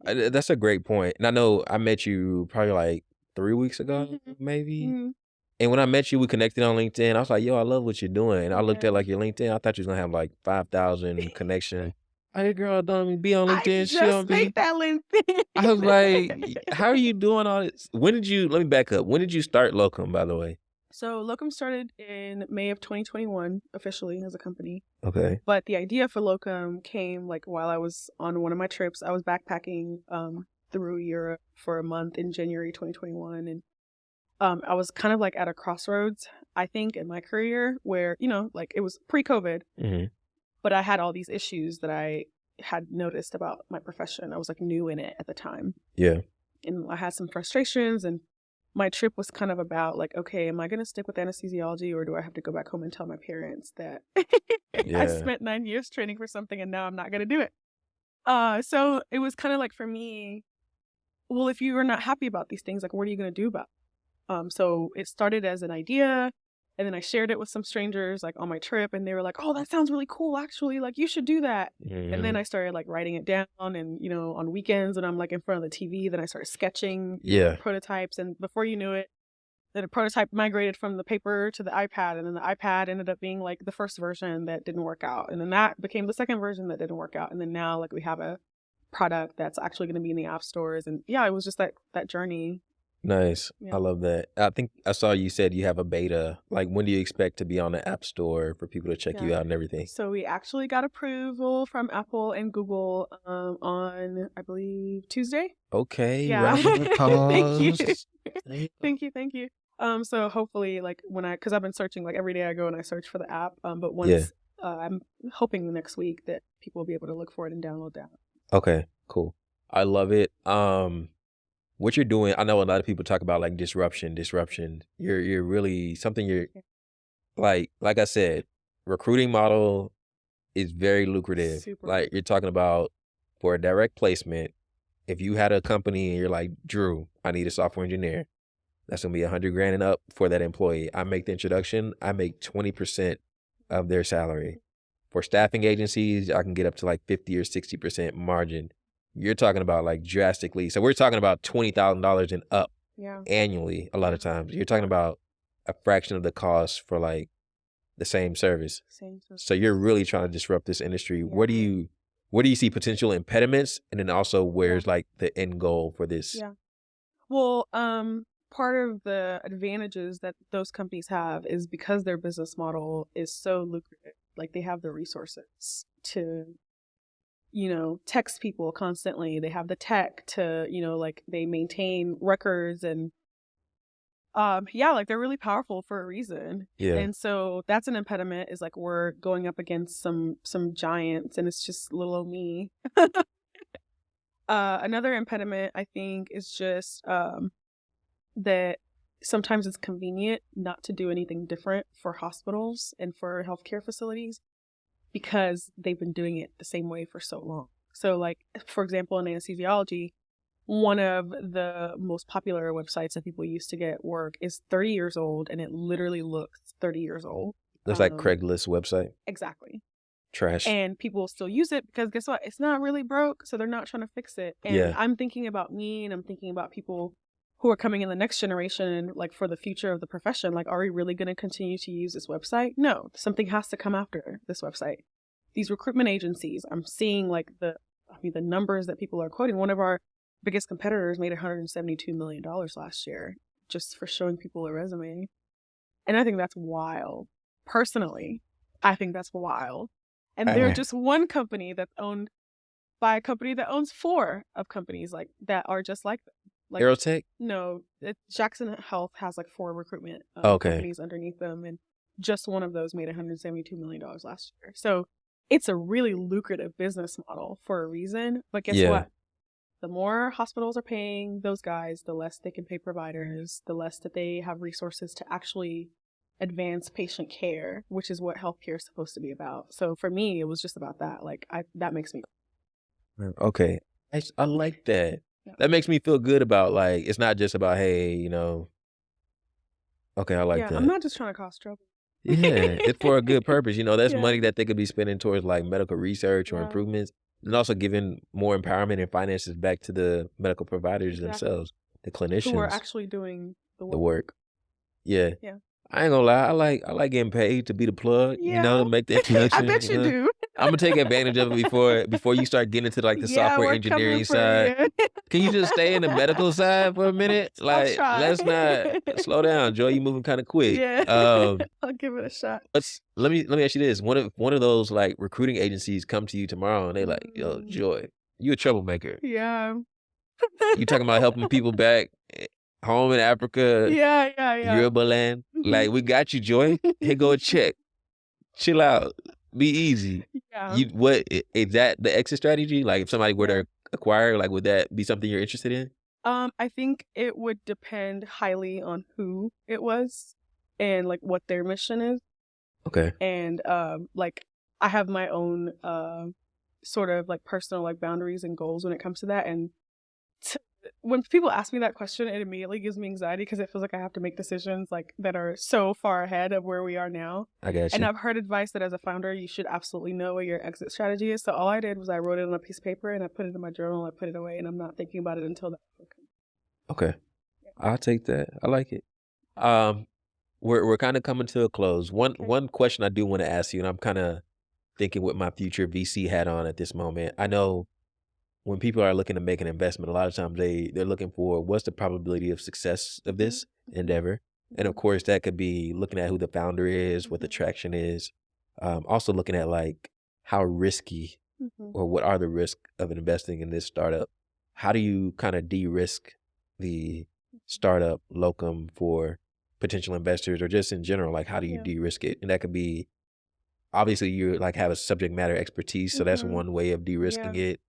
Speaker 1: That's a great point. And I know I met you probably like 3 weeks ago, maybe. And when I met you, we connected on LinkedIn. I was like, yo, I love what you're doing. And I looked at like your LinkedIn. I thought you was gonna have like 5,000 connection. Hey girl, don't be on LinkedIn.
Speaker 2: I
Speaker 1: She don't
Speaker 2: just
Speaker 1: be.
Speaker 2: made that LinkedIn.
Speaker 1: I was like, how are you doing all this? Let me back up. When did you start Lokum, by the way?
Speaker 2: So Lokum started in May of 2021 officially as a company.
Speaker 1: Okay.
Speaker 2: But the idea for Lokum came like while I was on one of my trips. I was backpacking through Europe for a month in January 2021, and I was kind of like at a crossroads, I think, in my career where, you know, like it was pre-COVID, but I had all these issues that I had noticed about my profession. I was like new in it at the time.
Speaker 1: Yeah.
Speaker 2: And I had some frustrations, and my trip was kind of about like, okay, am I going to stick with anesthesiology, or do I have to go back home and tell my parents that I spent 9 years training for something and now I'm not going to do it? So it was kind of like for me, well, if you are not happy about these things, like what are you going to do about it? So it started as an idea, and then I shared it with some strangers like on my trip, and they were like, oh, that sounds really cool, actually, like you should do that. And then I started like writing it down, and you know, on weekends when I'm like in front of the TV, then I started sketching prototypes, and before you knew it, then a prototype migrated from the paper to the iPad, and then the iPad ended up being like the first version that didn't work out, and then that became the second version that didn't work out, and then now like we have a product that's actually going to be in the app stores. And yeah, it was just that journey.
Speaker 1: Nice.
Speaker 2: Yeah.
Speaker 1: I love that. I think I saw you said you have a beta. Like, when do you expect to be on the App Store for people to check you out and everything?
Speaker 2: So we actually got approval from Apple and Google on, I believe, Tuesday.
Speaker 1: Okay.
Speaker 2: Round of
Speaker 1: applause.
Speaker 2: Thank you. So hopefully, like because I've been searching, like every day I go and I search for the app. But once I'm hoping next week that people will be able to look for it and download that.
Speaker 1: Okay, cool. I love it. What you're doing, I know a lot of people talk about like disruption. You're really something you're like I said, recruiting model is very lucrative.
Speaker 2: Super.
Speaker 1: Like you're talking about for a direct placement, if you had a company and you're like, Drew, I need a software engineer, that's gonna be $100,000 and up for that employee. I make the introduction, I make 20% of their salary. For staffing agencies, I can get up to like 50 or 60% margin. You're talking about like drastically. So we're talking about $20,000 and up annually a lot of times. You're talking about a fraction of the cost for like the same service. So you're really trying to disrupt this industry. Where do you see potential impediments, and then also where's like the end goal for this?
Speaker 2: Yeah. Well, part of the advantages that those companies have is because their business model is so lucrative. Like they have the resources to, text people constantly. They have the tech to, like they maintain records and like they're really powerful for a reason.
Speaker 1: Yeah.
Speaker 2: And so that's an impediment, is like we're going up against some giants and it's just little old me. Another impediment I think is just that sometimes it's convenient not to do anything different for hospitals and for healthcare facilities because they've been doing it the same way for so long. So like, for example, in anesthesiology, one of the most popular websites that people use to get work is 30 years old, and it literally looks 30 years old.
Speaker 1: That's like Craigslist website.
Speaker 2: Exactly.
Speaker 1: Trash.
Speaker 2: And people still use it because guess what? It's not really broke, so they're not trying to fix it. And I'm thinking about me, and I'm thinking about people who are coming in the next generation, and like for the future of the profession. Like, are we really going to continue to use this website? No, something has to come after this website. These recruitment agencies, I'm seeing like the numbers that people are quoting. One of our biggest competitors made $172 million last year just for showing people a resume. And I think that's wild. Personally, I think that's wild. And they're just one company that's owned by a company that owns 4 of companies like that are just like them. Like,
Speaker 1: Aerotech?
Speaker 2: No, Jackson Health has like 4 recruitment companies underneath them, and just one of those made $172 million last year. So it's a really lucrative business model for a reason. But guess what? The more hospitals are paying those guys, the less they can pay providers, the less that they have resources to actually advance patient care, which is what healthcare is supposed to be about. So for me, it was just about that. Like that makes me.
Speaker 1: Okay. I like that. Yeah. That makes me feel good about like, it's not just about, hey, okay, I like that.
Speaker 2: I'm not just trying to cause trouble.
Speaker 1: Yeah, it's for a good purpose. That's money that they could be spending towards like medical research or improvements, and also giving more empowerment and finances back to the medical providers themselves, the clinicians
Speaker 2: who are actually doing the
Speaker 1: work. Yeah. I ain't gonna lie, I like getting paid to be the plug, to make the introduction.
Speaker 2: I bet you do.
Speaker 1: I'm gonna take advantage of it before you start getting into like the software engineering side. Can you just stay in the medical side for a minute? Like, let's not slow down, Joy. You moving kind of quick.
Speaker 2: Yeah. I'll give it a shot.
Speaker 1: Let me ask you this: one of those like recruiting agencies come to you tomorrow and they like, yo, Joy, you a troublemaker.
Speaker 2: Yeah.
Speaker 1: You talking about helping people back home in Africa?
Speaker 2: Yeah.
Speaker 1: Yoruba land. Like, we got you, Joy. Here go a check. Chill out. Be easy.
Speaker 2: Yeah.
Speaker 1: What is that the exit strategy? Like, if somebody were to acquire, like, would that be something you're interested in?
Speaker 2: I think it would depend highly on who it was and like what their mission is.
Speaker 1: Okay.
Speaker 2: And like I have my own sort of like personal like boundaries and goals when it comes to that. And when people ask me that question, it immediately gives me anxiety because it feels like I have to make decisions like that are so far ahead of where we are now.
Speaker 1: I got you.
Speaker 2: And I've heard advice that as a founder, you should absolutely know what your exit strategy is. So all I did was I wrote it on a piece of paper and I put it in my journal. I put it away, and I'm not thinking about it until that.
Speaker 1: Okay. I'll take that. I like it. We're kind of coming to a close. One question I do want to ask you, and I'm kind of thinking with my future VC hat on at this moment. I know when people are looking to make an investment, a lot of times they're looking for what's the probability of success of this endeavor. And of course, that could be looking at who the founder is, what the traction is. Also looking at like how risky or what are the risks of investing in this startup. How do you kind of de-risk the startup Lokum for potential investors, or just in general? Like, how do you de-risk it? And that could be, obviously you like have a subject matter expertise. So that's one way of de-risking it.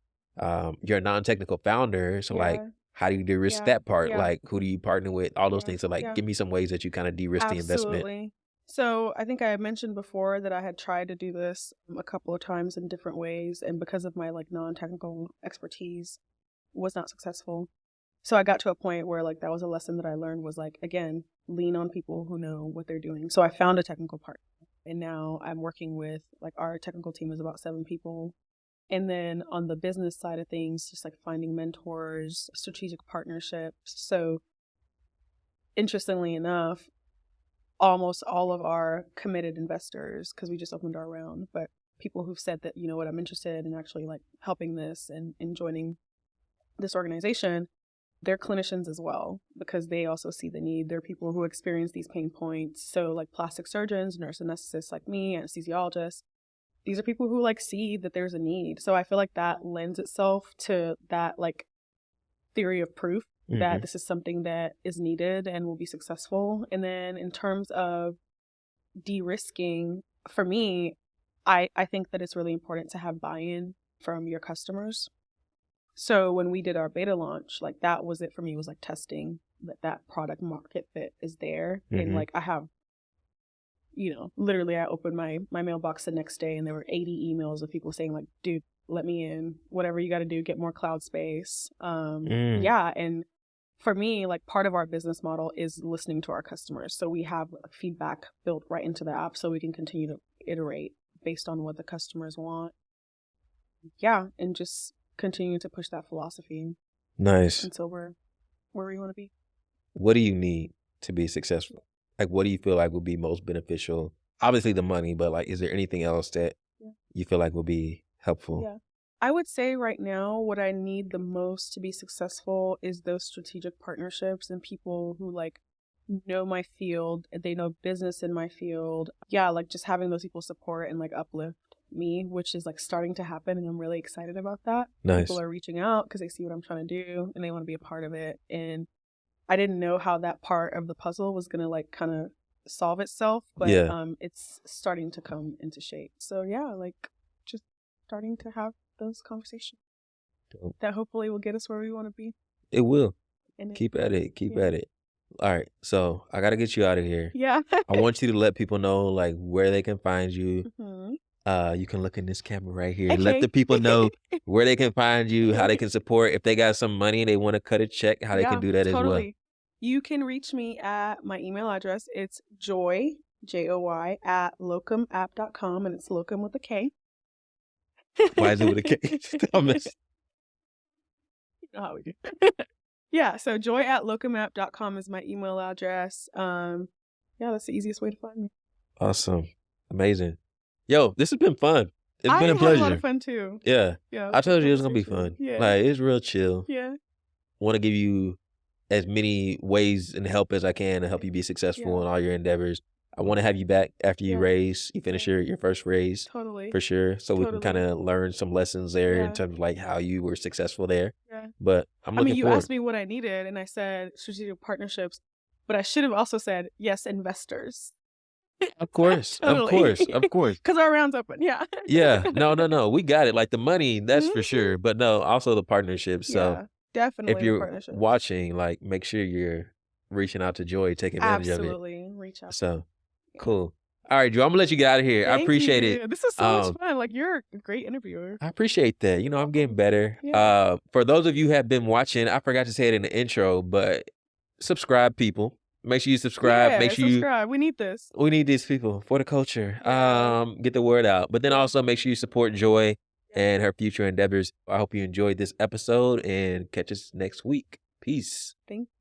Speaker 1: You're a non-technical founder, so like how do you de-risk that part? Like, who do you partner with? All those things. So like give me some ways that you kind of de-risk the investment.
Speaker 2: So I think I mentioned before that I had tried to do this a couple of times in different ways, and because of my like non-technical expertise, was not successful. So I got to a point where like that was a lesson that I learned was like, again, lean on people who know what they're doing. So I found a technical partner, and now I'm working with like our technical team is about 7 people. And then on the business side of things, just like finding mentors, strategic partnerships. So interestingly enough, almost all of our committed investors, because we just opened our round, but people who've said that, you know what, I'm interested in actually like helping this and joining this organization, they're clinicians as well, because they also see the need. They're people who experience these pain points. So like plastic surgeons, nurse anesthetists like me, anesthesiologists, these are people who like see that there's a need. So I feel like that lends itself to that like theory of proof that this is something that is needed and will be successful. And then in terms of de-risking, for me, I think that it's really important to have buy-in from your customers. So when we did our beta launch, like that was it for me, was like testing that product market fit is there. And like I have, you know, literally I opened my mailbox the next day and there were 80 emails of people saying like, dude, let me in, whatever you got to do, get more cloud space. Yeah. And for me, like part of our business model is listening to our customers. So we have like, feedback built right into the app so we can continue to iterate based on what the customers want. Yeah. And just continue to push that philosophy.
Speaker 1: Nice.
Speaker 2: Until we're where we want to be.
Speaker 1: What do you need to be successful? Like, what do you feel like would be most beneficial? Obviously the money, but like, is there anything else that you feel like will be helpful?
Speaker 2: Yeah. I would say right now, what I need the most to be successful is those strategic partnerships and people who like know my field, they know business in my field. Yeah, like just having those people support and like uplift me, which is like starting to happen, and I'm really excited about that.
Speaker 1: Nice.
Speaker 2: People are reaching out because they see what I'm trying to do and they want to be a part of it. And I didn't know how that part of the puzzle was gonna like kind of solve itself, but it's starting to come into shape. So yeah, like just starting to have those conversations that hopefully will get us where we want to be.
Speaker 1: It will. Keep at it. Keep at it. All right. So I got to get you out of here.
Speaker 2: Yeah.
Speaker 1: I want you to let people know like where they can find you. You can look in this camera right here.
Speaker 2: Okay.
Speaker 1: Let the people know where they can find you, how they can support. If they got some money and they want to cut a check, how they can do that as well.
Speaker 2: You can reach me at my email address. It's joy, Joy, at lokumapp.com, and it's Lokum with a K.
Speaker 1: Why is it with a K?
Speaker 2: You know how we do. Yeah, so joy at lokumapp.com is my email address. Yeah, that's the easiest way to find me.
Speaker 1: Awesome. Amazing. Yo, this has been fun. It's been a pleasure.
Speaker 2: I had a lot of fun too.
Speaker 1: Yeah. I told you it was going to be fun.
Speaker 2: Yeah.
Speaker 1: Like, it's real chill.
Speaker 2: Yeah.
Speaker 1: Want to give you as many ways and help as I can to help you be successful in all your endeavors. I want to have you back after you finish your first raise.
Speaker 2: Totally.
Speaker 1: For sure. So we can kind of learn some lessons there in terms of like how you were successful there.
Speaker 2: Yeah.
Speaker 1: But I'm looking
Speaker 2: you
Speaker 1: forward.
Speaker 2: asked me what I needed and I said strategic partnerships, but I should have also said, yes, investors.
Speaker 1: Of course.
Speaker 2: Totally.
Speaker 1: Of course.
Speaker 2: Because our round's open. Yeah.
Speaker 1: Yeah. No. We got it. Like the money, that's for sure. But no, also the partnerships. So
Speaker 2: definitely
Speaker 1: if you're watching, like make sure you're reaching out to Joy, take advantage of it.
Speaker 2: Absolutely. Reach out.
Speaker 1: So cool. All right, Joe, I'm gonna let you get out of here. I appreciate it.
Speaker 2: This is so much fun. Like you're a great interviewer.
Speaker 1: I appreciate that. You know, I'm getting better.
Speaker 2: Yeah.
Speaker 1: For those of you who have been watching, I forgot to say it in the intro, but subscribe, people. Make sure you subscribe. Make sure
Speaker 2: subscribe. We need this.
Speaker 1: We need these people for the culture. Get the word out. But then also make sure you support Joy and her future endeavors. I hope you enjoyed this episode and catch us next week. Peace.
Speaker 2: Thank you.